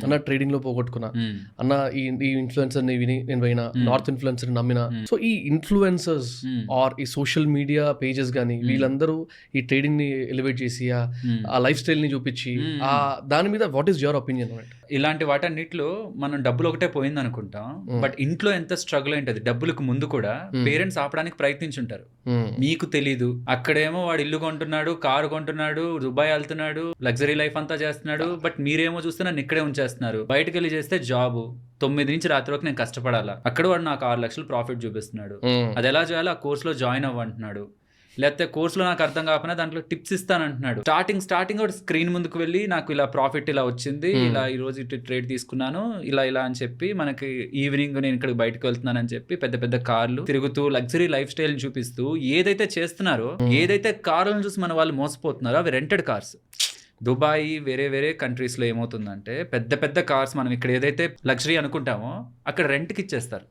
అన్న ట్రేడింగ్లో పోగొట్టుకున్నా, అన్న ఈ ఇన్ఫ్లుయెన్సర్ని విని నేను పోయినా, నార్త్ ఇన్ఫ్లుయెన్సర్ని నమ్మిన. సో ఈ ఇన్ఫ్లుయెన్సర్స్ ఆర్ ఈ సోషల్ మీడియా పేజెస్ కానీ వీళ్ళందరూ ఈ ట్రేడింగ్ని ఎలివేట్ చేసి ఆ లైఫ్ స్టైల్ని చూపించి దాని మీద వాట్ ఈస్ యువర్ ఒపీనియన్? ఇలాంటి వాటన్నిటిలో మనం డబ్బులు ఒకటే పోయింది అనుకుంటాం, బట్ ఇంట్లో ఎంత స్ట్రగుల్ ఏంటది. డబ్బులకు ముందు కూడా పేరెంట్స్ ఆపడానికి ప్రయత్నించుంటారు. మీకు తెలీదు, అక్కడేమో వాడు ఇల్లు కొంటున్నాడు, కారు కొంటున్నాడు, దుబాయ్ వెళ్తున్నాడు, లగ్జరీ లైఫ్ అంతా చేస్తున్నాడు, బట్ మీరేమో చూస్తే నన్ను ఇక్కడే ఉంచేస్తున్నారు. బయటకు వెళ్ళి చేస్తే జాబ్ 9 నుంచి రాత్రి వరకు నేను కష్టపడాలా, అక్కడ వాడు నాకు 6 లక్షలు ప్రాఫిట్ చూపిస్తున్నాడు. అది ఎలా చేయాలో ఆ కోర్సులో జాయిన్ అవ్వంటున్నాడు. లేకపోతే కోర్సులో నాకు అర్థం కాకపోయినా దాంట్లో టిప్స్ ఇస్తానంటున్నాడు. స్టార్టింగ్ ఒక స్క్రీన్ ముందుకు వెళ్ళి నాకు ఇలా ప్రాఫిట్ ఇలా వచ్చింది, ఇలా ఈ రోజు ట్రేడ్ తీసుకున్నాను, ఇలా అని చెప్పి మనకి ఈవినింగ్ నేను ఇక్కడికి బయటకు వెళ్తున్నానని చెప్పి పెద్ద పెద్ద కార్లు తిరుగుతూ లగ్జరీ లైఫ్ స్టైల్ చూపిస్తూ ఏదైతే చేస్తున్నారో, ఏదైతే కార్లను చూసి మన వాళ్ళు మోసపోతున్నారో అవి రెంటెడ్ కార్స్. దుబాయ్ వేరే కంట్రీస్లో ఏమవుతుందంటే పెద్ద పెద్ద కార్స్ మనం ఇక్కడ ఏదైతే లగ్జరీ అనుకుంటామో అక్కడ రెంట్కి ఇచ్చేస్తారు.